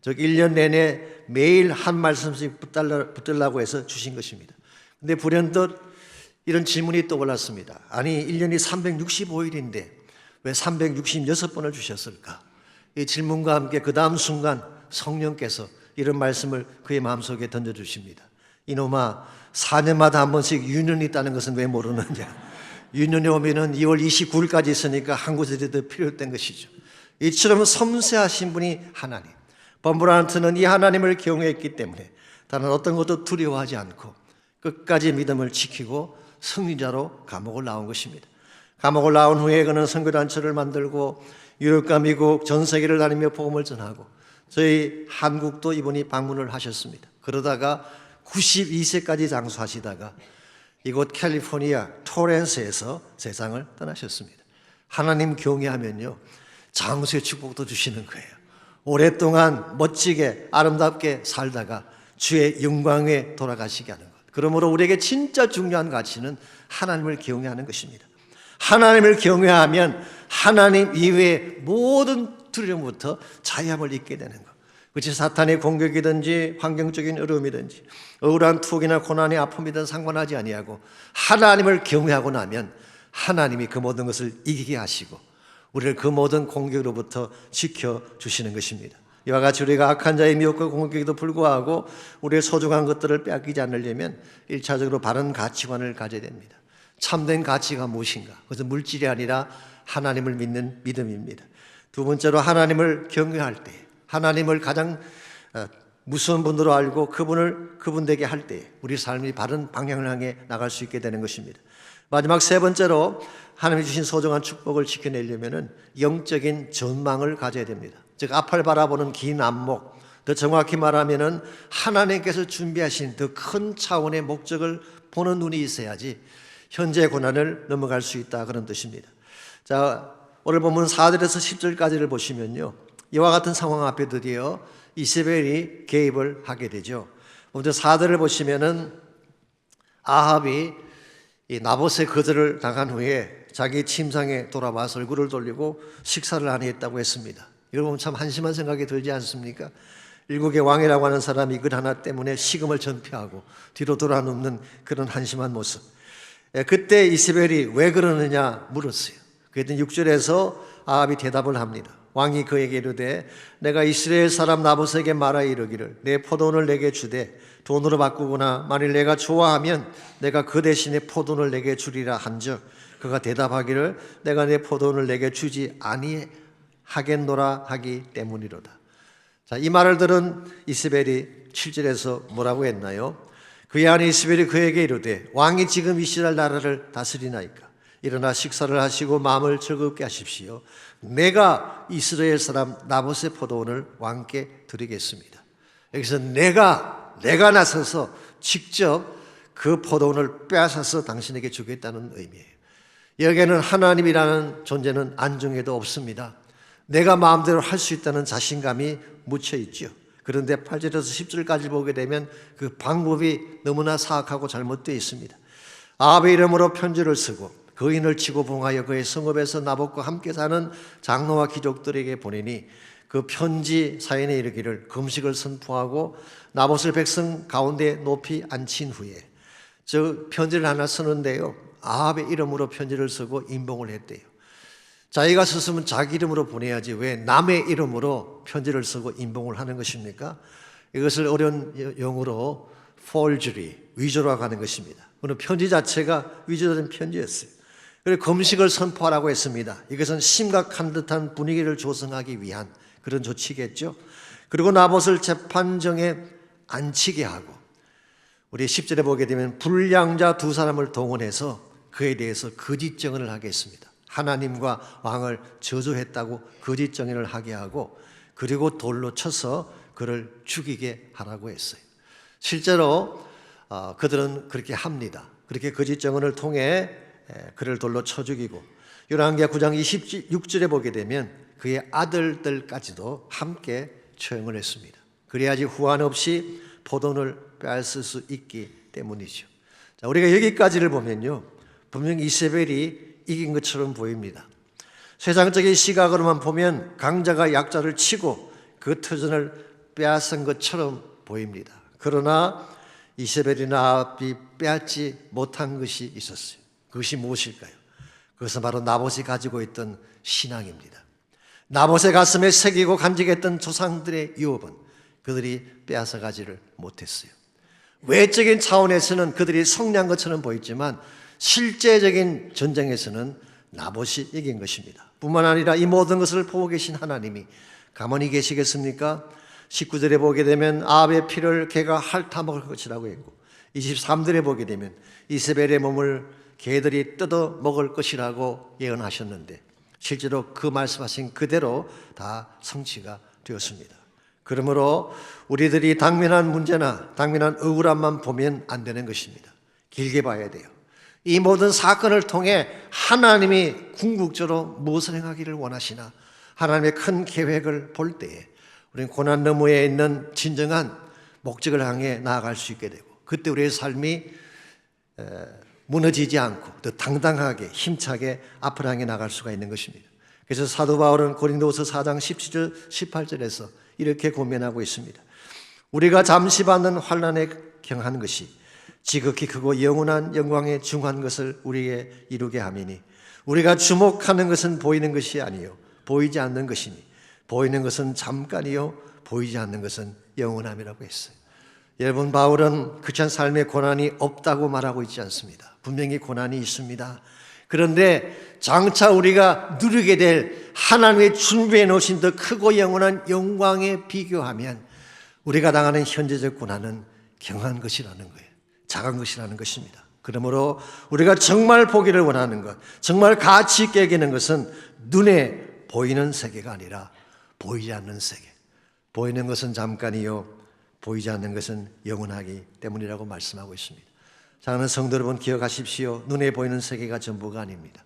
S1: 즉 1년 내내 매일 한 말씀씩 붙들라고 해서 주신 것입니다. 근데 불현듯 이런 질문이 떠올랐습니다. 아니 1년이 365일인데 왜 366번을 주셨을까? 이 질문과 함께 그 다음 순간 성령께서 이런 말씀을 그의 마음속에 던져주십니다. 이놈아, 4년마다 한 번씩 유년이 있다는 것은 왜 모르느냐? 유년이 오면은 2월 29일까지 있으니까 한 곳에 더 필요했던 것이죠. 이처럼 섬세하신 분이 하나님. 범브란트는 이 하나님을 경외했기 때문에 다른 어떤 것도 두려워하지 않고 끝까지 믿음을 지키고 승리자로 감옥을 나온 것입니다. 감옥을 나온 후에 그는 선교단체를 만들고 유럽과 미국 전 세계를 다니며 복음을 전하고 저희 한국도 이분이 방문을 하셨습니다. 그러다가 92세까지 장수하시다가 이곳 캘리포니아 토렌스에서 세상을 떠나셨습니다. 하나님 경외하면요 장수의 축복도 주시는 거예요. 오랫동안 멋지게 아름답게 살다가 주의 영광에 돌아가시게 하는 것. 그러므로 우리에게 진짜 중요한 가치는 하나님을 경외하는 것입니다. 하나님을 경외하면 하나님 이외의 모든 두려움부터 자유함을 잊게 되는 것. 그것이 사탄의 공격이든지 환경적인 어려움이든지 억울한 투기나 고난의 아픔이든 상관하지 아니하고 하나님을 경외하고 나면 하나님이 그 모든 것을 이기게 하시고 우리를 그 모든 공격으로부터 지켜주시는 것입니다. 이와 같이 우리가 악한 자의 미혹과 공격에도 불구하고 우리의 소중한 것들을 빼앗기지 않으려면 1차적으로 바른 가치관을 가져야 됩니다. 참된 가치가 무엇인가? 그것은 물질이 아니라 하나님을 믿는 믿음입니다. 두 번째로 하나님을 경외할 때 하나님을 가장 무서운 분으로 알고 그분 되게 할 때 우리 삶이 바른 방향을 향해 나갈 수 있게 되는 것입니다. 마지막 세 번째로 하나님이 주신 소중한 축복을 지켜내려면 영적인 전망을 가져야 됩니다. 즉 앞을 바라보는 긴 안목, 더 정확히 말하면 하나님께서 준비하신 더 큰 차원의 목적을 보는 눈이 있어야지 현재 고난을 넘어갈 수 있다 그런 뜻입니다. 자, 오늘 본문 4절에서 10절까지를 보시면요 이와 같은 상황 앞에 드디어 이세벨이 개입을 하게 되죠. 먼저 4절을 보시면은 아합이 이 나봇의 거절을 당한 후에 자기 침상에 돌아와서 얼굴을 돌리고 식사를 안 했다고 했습니다. 이걸 보면 참 한심한 생각이 들지 않습니까? 일국의 왕이라고 하는 사람이 이것 하나 때문에 식음을 전폐하고 뒤로 돌아눕는 그런 한심한 모습. 그때 이세벨이 왜 그러느냐 물었어요. 그랬더니 6절에서 아합이 대답을 합니다. 왕이 그에게 이르되 내가 이스라엘 사람 나봇에게 말하여 이르기를 내 포도원을 내게 주되 돈으로 바꾸거나 만일 내가 좋아하면 내가 그 대신에 포도원을 내게 주리라 한즉 그가 대답하기를 내가 내 포도원을 내게 주지 아니하겠노라 하기 때문이로다. 자, 이 말을 들은 이세벨이 7절에서 뭐라고 했나요? 그의 아내 이세벨이 그에게 이르되 왕이 지금 이스라엘 나라를 다스리나이까 일어나 식사를 하시고 마음을 즐겁게 하십시오. 내가 이스라엘 사람 나봇의 포도원을 왕께 드리겠습니다. 여기서 내가 나서서 직접 그 포도원을 빼앗아서 당신에게 주겠다는 의미예요. 여기에는 하나님이라는 존재는 안중에도 없습니다. 내가 마음대로 할 수 있다는 자신감이 묻혀 있죠. 그런데 8절에서 10절까지 보게 되면 그 방법이 너무나 사악하고 잘못되어 있습니다. 아합의 이름으로 편지를 쓰고 거인을 치고 봉하여 그의 성읍에서 나봇과 함께 사는 장로와 귀족들에게 보내니 그 편지 사연에 이르기를 금식을 선포하고 나봇을 백성 가운데 높이 앉힌 후에 저 편지를 하나 쓰는데요, 아합의 이름으로 편지를 쓰고 임봉을 했대요. 자기가 썼으면 자기 이름으로 보내야지 왜 남의 이름으로 편지를 쓰고 임봉을 하는 것입니까? 이것을 어려운 용어로 forgery, 위조라고 하는 것입니다. 오늘 편지 자체가 위조된 편지였어요. 그리고 금식을 선포하라고 했습니다. 이것은 심각한 듯한 분위기를 조성하기 위한 그런 조치겠죠. 그리고 나봇을 재판정에 앉히게 하고, 우리 10절에 보게 되면 불량자 두 사람을 동원해서 그에 대해서 거짓 증언을 하게 했습니다. 하나님과 왕을 저주했다고 거짓 증언을 하게 하고, 그리고 돌로 쳐서 그를 죽이게 하라고 했어요. 실제로 그들은 그렇게 합니다. 그렇게 거짓 증언을 통해 그를 돌로 쳐 죽이고, 열왕기하 9장 26절에 보게 되면 그의 아들들까지도 함께 처형을 했습니다. 그래야지 후한 없이 포도원을 빼앗을 수 있기 때문이죠. 자, 우리가 여기까지를 보면요, 분명히 이세벨이 이긴 것처럼 보입니다. 세상적인 시각으로만 보면 강자가 약자를 치고 그 터전을 빼앗은 것처럼 보입니다. 그러나 이세벨이나 아합이 빼앗지 못한 것이 있었어요. 그것이 무엇일까요? 그것은 바로 나봇이 가지고 있던 신앙입니다. 나봇의 가슴에 새기고 간직했던 조상들의 유업은 그들이 빼앗아가지를 못했어요. 외적인 차원에서는 그들이 승리한 것처럼 보였지만 실제적인 전쟁에서는 나봇이 이긴 것입니다. 뿐만 아니라 이 모든 것을 보고 계신 하나님이 가만히 계시겠습니까? 19절에 보게 되면 아합의 피를 개가 핥아먹을 것이라고 했고, 23절에 보게 되면 이세벨의 몸을 개들이 뜯어 먹을 것이라고 예언하셨는데 실제로 그 말씀하신 그대로 다 성취가 되었습니다. 그러므로 우리들이 당면한 문제나 당면한 억울함만 보면 안 되는 것입니다. 길게 봐야 돼요. 이 모든 사건을 통해 하나님이 궁극적으로 무엇을 행하기를 원하시나, 하나님의 큰 계획을 볼 때에 우리는 고난 너머에 있는 진정한 목적을 향해 나아갈 수 있게 되고, 그때 우리의 삶이 무너지지 않고 더 당당하게 힘차게 앞을 향해 나갈 수가 있는 것입니다. 그래서 사도 바울은 고린도후서 4장 17절 18절에서 이렇게 고면하고 있습니다. 우리가 잠시 받는 환난에 경한 것이 지극히 크고 영원한 영광에 중한 것을 우리에게 이루게 함이니 우리가 주목하는 것은 보이는 것이 아니요 보이지 않는 것이니 보이는 것은 잠깐이요 보이지 않는 것은 영원함이라고 했어요. 여러분, 바울은 크리스찬 삶에 고난이 없다고 말하고 있지 않습니다. 분명히 고난이 있습니다. 그런데 장차 우리가 누리게 될 하나님의 준비해 놓으신 더 크고 영원한 영광에 비교하면 우리가 당하는 현재적 고난은 경한 것이라는 거예요. 작은 것이라는 것입니다. 그러므로 우리가 정말 보기를 원하는 것, 정말 가치 있게 여기는 것은 눈에 보이는 세계가 아니라 보이지 않는 세계. 보이는 것은 잠깐이요 보이지 않는 것은 영원하기 때문이라고 말씀하고 있습니다. 사랑하는 성도 여러분, 기억하십시오. 눈에 보이는 세계가 전부가 아닙니다.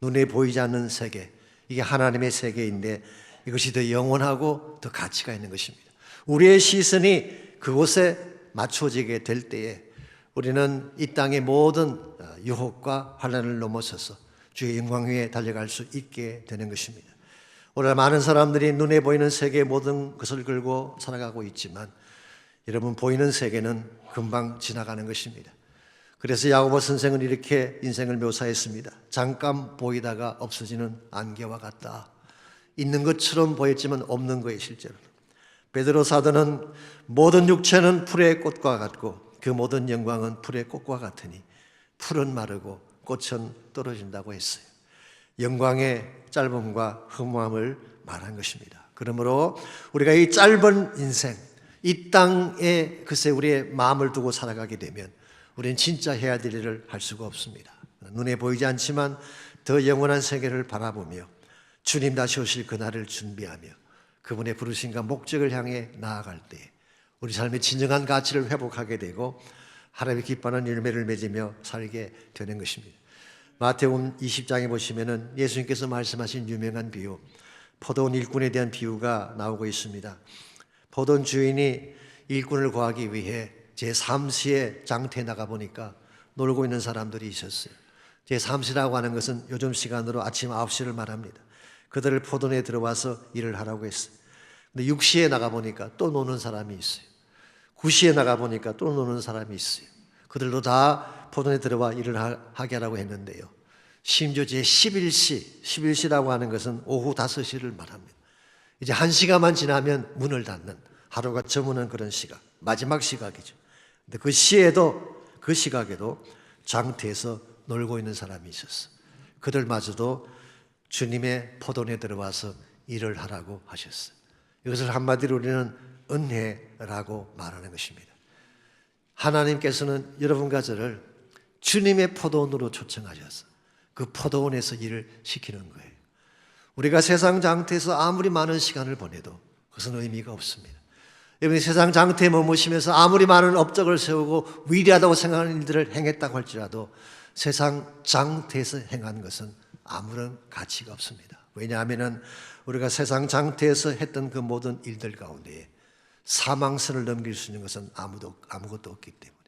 S1: 눈에 보이지 않는 세계, 이게 하나님의 세계인데 이것이 더 영원하고 더 가치가 있는 것입니다. 우리의 시선이 그곳에 맞춰지게 될 때에 우리는 이 땅의 모든 유혹과 환난을 넘어서서 주의 영광 위에 달려갈 수 있게 되는 것입니다. 오늘 많은 사람들이 눈에 보이는 세계의 모든 것을 걸고 살아가고 있지만 여러분, 보이는 세계는 금방 지나가는 것입니다. 그래서 야고보 선생은 이렇게 인생을 묘사했습니다. 잠깐 보이다가 없어지는 안개와 같다. 있는 것처럼 보였지만 없는 거예요, 실제로. 베드로 사도는 모든 육체는 풀의 꽃과 같고 그 모든 영광은 풀의 꽃과 같으니 풀은 마르고 꽃은 떨어진다고 했어요. 영광의 짧음과 허무함을 말한 것입니다. 그러므로 우리가 이 짧은 인생, 이 땅에 글쎄 우리의 마음을 두고 살아가게 되면 우리는 진짜 해야 될 일을 할 수가 없습니다. 눈에 보이지 않지만 더 영원한 세계를 바라보며 주님 다시 오실 그날을 준비하며 그분의 부르심과 목적을 향해 나아갈 때 우리 삶의 진정한 가치를 회복하게 되고 하나님이 기뻐하는 열매를 맺으며 살게 되는 것입니다. 마태복음 20장에 보시면은 예수님께서 말씀하신 유명한 비유, 포도원 일꾼에 대한 비유가 나오고 있습니다. 포도원 주인이 일꾼을 구하기 위해 제3시에 장터에 나가 보니까 놀고 있는 사람들이 있었어요. 제3시라고 하는 것은 요즘 시간으로 아침 9시를 말합니다. 그들을 포도원에 들어와서 일을 하라고 했어요. 근데 6시에 나가 보니까 또 노는 사람이 있어요. 9시에 나가 보니까 또 노는 사람이 있어요. 그들도 다 포도원에 들어와 일을 하게 하라고 했는데요. 심지어 제11시, 11시라고 하는 것은 오후 5시를 말합니다. 이제 1시간만 지나면 문을 닫는, 하루가 저무는 그런 시각, 마지막 시각이죠. 근데 그 시에도, 그 시각에도 장터에서 놀고 있는 사람이 있었어. 그들마저도 주님의 포도원에 들어와서 일을 하라고 하셨어요. 이것을 한마디로 우리는 은혜라고 말하는 것입니다. 하나님께서는 여러분과 저를 주님의 포도원으로 초청하셔서 그 포도원에서 일을 시키는 거예요. 우리가 세상 장터에서 아무리 많은 시간을 보내도 그것은 의미가 없습니다. 여러분이 세상 장터에 머무시면서 아무리 많은 업적을 세우고 위대하다고 생각하는 일들을 행했다고 할지라도 세상 장터에서 행한 것은 아무런 가치가 없습니다. 왜냐하면 우리가 세상 장터에서 했던 그 모든 일들 가운데 사망선을 넘길 수 있는 것은 아무것도 없기 때문에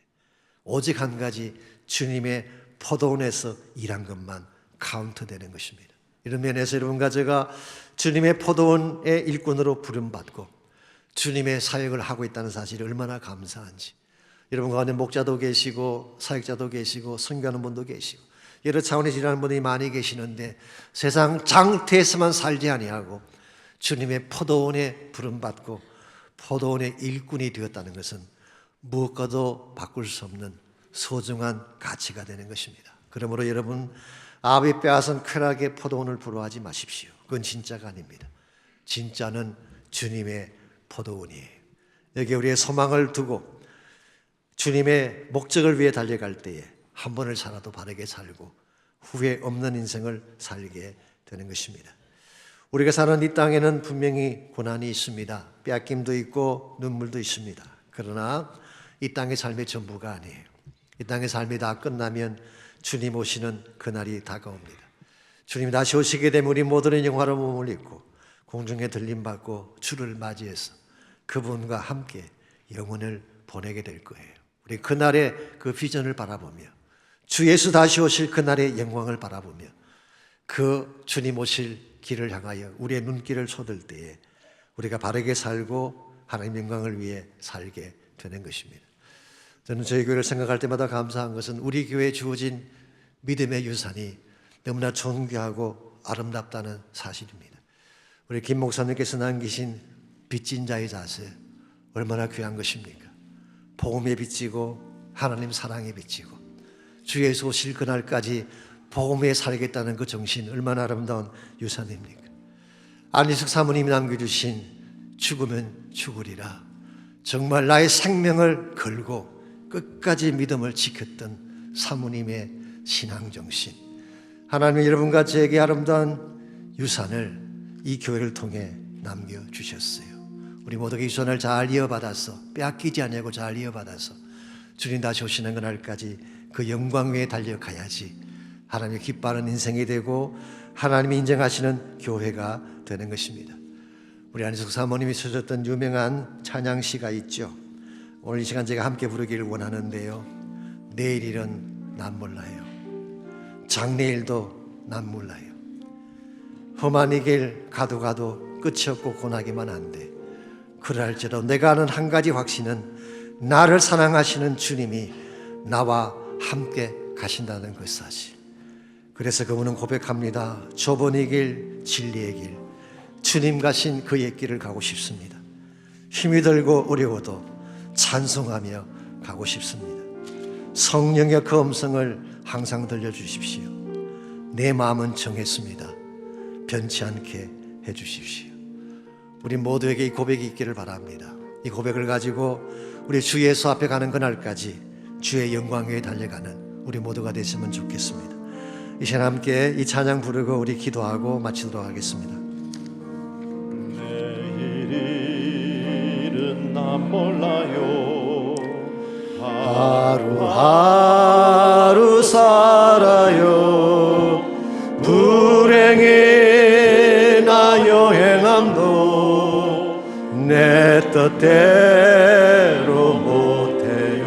S1: 오직 한 가지 주님의 포도원에서 일한 것만 카운트되는 것입니다. 이런 면에서 여러분과 제가 주님의 포도원의 일꾼으로 부름받고 주님의 사역을 하고 있다는 사실이 얼마나 감사한지, 여러분 가운데 목자도 계시고 사역자도 계시고 선교하는 분도 계시고 여러 차원에서 일하는 분들이 많이 계시는데 세상 장터에서만 살지 아니하고 주님의 포도원에 부름받고 포도원의 일꾼이 되었다는 것은 무엇과도 바꿀 수 없는 소중한 가치가 되는 것입니다. 그러므로 여러분, 아비 빼앗은 쾌락의 포도원을 부러워하지 마십시오. 그건 진짜가 아닙니다. 진짜는 주님의 포도원이에요. 여기 우리의 소망을 두고 주님의 목적을 위해 달려갈 때에 한 번을 살아도 바르게 살고 후회 없는 인생을 살게 되는 것입니다. 우리가 사는 이 땅에는 분명히 고난이 있습니다. 뺏김도 있고 눈물도 있습니다. 그러나 이 땅의 삶의 전부가 아니에요. 이 땅의 삶이 다 끝나면 주님 오시는 그날이 다가옵니다. 주님이 다시 오시게 되면 우리 모두는 영화로운 몸을 입고 공중에 들림받고 주를 맞이해서 그분과 함께 영혼을 보내게 될 거예요. 우리 그날의 그 비전을 바라보며 주 예수 다시 오실 그날의 영광을 바라보며 그 주님 오실 길을 향하여 우리의 눈길을 쏟을 때에 우리가 바르게 살고 하나님 영광을 위해 살게 되는 것입니다. 저는 저희 교회를 생각할 때마다 감사한 것은 우리 교회에 주어진 믿음의 유산이 너무나 존귀하고 아름답다는 사실입니다. 우리 김 목사님께서 남기신 빚진 자의 자세 얼마나 귀한 것입니까? 복음에 빚지고 하나님 사랑에 빚지고 주 예수 오실 그날까지 복음에 살겠다는 그 정신 얼마나 아름다운 유산입니까? 안희숙 사모님이 남겨주신 죽으면 죽으리라, 정말 나의 생명을 걸고 끝까지 믿음을 지켰던 사모님의 신앙정신, 하나님이 여러분과 저에게 아름다운 유산을 이 교회를 통해 남겨주셨어요. 우리 모두가 이 유산을 잘 이어받아서 빼앗기지 않냐고 잘 이어받아서 주님 다시 오시는 그날까지 그 영광 위에 달려가야지 하나님이 기뻐하는 인생이 되고 하나님이 인정하시는 교회가 되는 것입니다. 우리 안희숙 사모님이 쓰셨던 유명한 찬양시가 있죠. 오늘 이 시간 제가 함께 부르기를 원하는데요. 내일 일은 난 몰라요. 장래일도 난 몰라요. 험한 이 길 가도 끝이 없고 고나기만 한데 그럴지라도 내가 아는 한 가지 확신은 나를 사랑하시는 주님이 나와 함께 가신다는 그 사실. 그래서 그분은 고백합니다. 좁은 이 길, 진리의 길, 주님 가신 그 옛길을 가고 싶습니다. 힘이 들고 어려워도 찬송하며 가고 싶습니다. 성령의 그 음성을 항상 들려주십시오. 내 마음은 정했습니다. 변치 않게 해주십시오. 우리 모두에게 이 고백이 있기를 바랍니다. 이 고백을 가지고 우리 주 예수 앞에 가는 그날까지 주의 영광 위에 달려가는 우리 모두가 됐으면 좋겠습니다. 이 시간 함께 이 찬양 부르고 우리 기도하고 마치도록 하겠습니다.
S2: 내일 일은 난 몰라요.
S1: 하루하루 살아요. 불행이나 여행함도 내 뜻대로 못해요.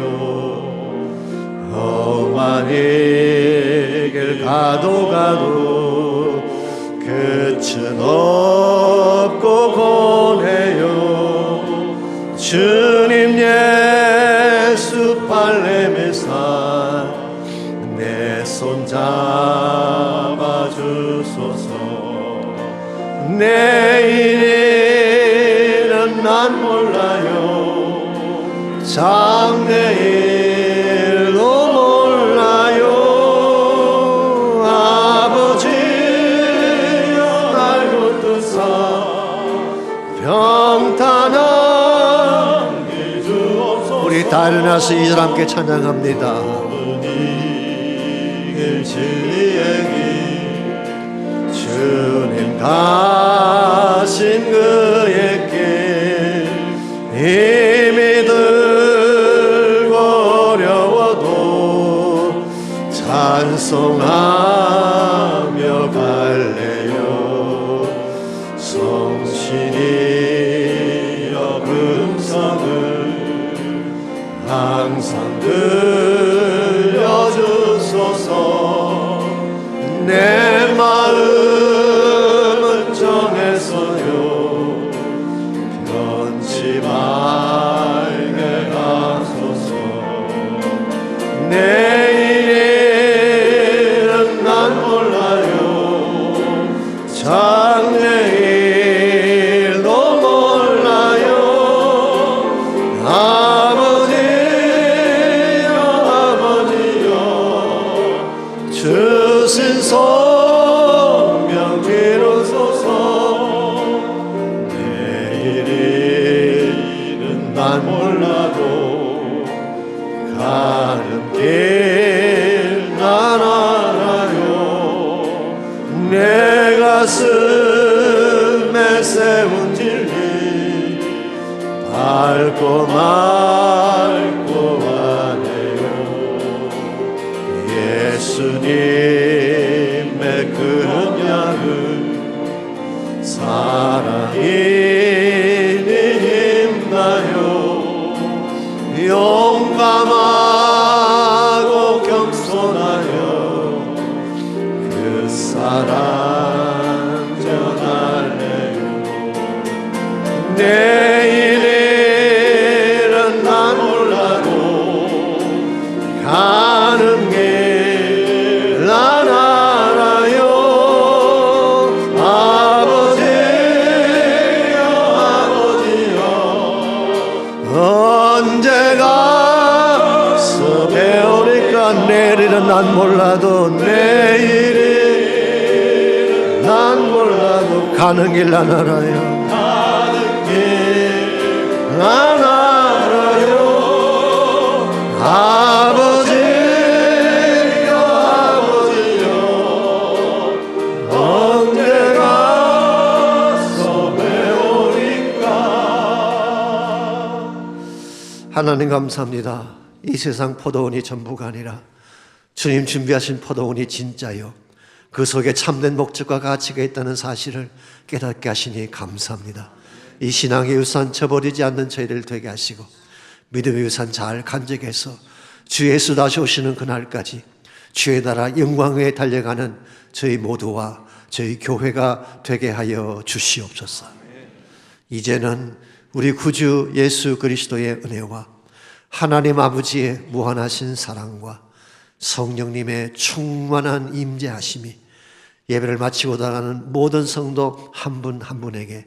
S1: 험한 이 길 가도 끝은 없고 고뇌요. 주님 예수 발레메사 내 손 잡아주소서. 내일은 난 몰라요. 장래일도 몰라요. 아버지여 날 붙드사 평탄한 길 주옵소서. 우리 다 일어나서 이 절 함께 찬양합니다. 진리의 길 주님 가신 그의 길 힘이 들고 어려워도 찬송하며 갈래요. 성신이여 음성을 항상 들려주소서. 내 마음은 정해서요 변치 말게 하소서. 내일은 난 몰라요. 장래일도 몰라요. 아버지여 주신 성령 비로소서. 내일은 난 몰라도 가는 길 난 알아요. 내 가슴에 세운 진리 밟고 말고 하네요. 예수님의 그 언약은 살아있는 힘나요. 용감하고 겸손하여 그 사랑 전할래요. 내일은 난 몰라도 가는 길 난 알아요. 아버지여 언제 가서 배우니까. 내일은 난 몰라도 내일은 난 몰라도 가는 길 난 알아요. 가는 길 난 알아요. 아버지여 언제 가서 배우니까. 하나님 감사합니다. 이 세상 포도원이 전부가 아니라 주님 준비하신 포도원이 진짜요 그 속에 참된 목적과 가치가 있다는 사실을 깨닫게 하시니 감사합니다. 이 신앙의 유산 저버리지 않는 저희를 되게 하시고 믿음의 유산 잘 간직해서 주 예수 다시 오시는 그날까지 주의 나라 영광에 달려가는 저희 모두와 저희 교회가 되게 하여 주시옵소서. 이제는 우리 구주 예수 그리스도의 은혜와 하나님 아버지의 무한하신 사랑과 성령님의 충만한 임재하심이 예배를 마치고 나가는 모든 성도 한 분 한 분에게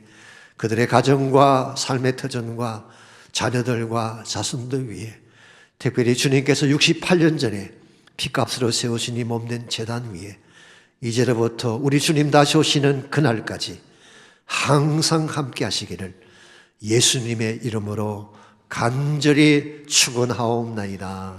S1: 그들의 가정과 삶의 터전과 자녀들과 자손들 위해 특별히 주님께서 68년 전에 피값으로 세우신 이 몸된 제단 위에 이제로부터 우리 주님 다시 오시는 그날까지 항상 함께 하시기를 예수님의 이름으로 간절히 축원하옵나이다.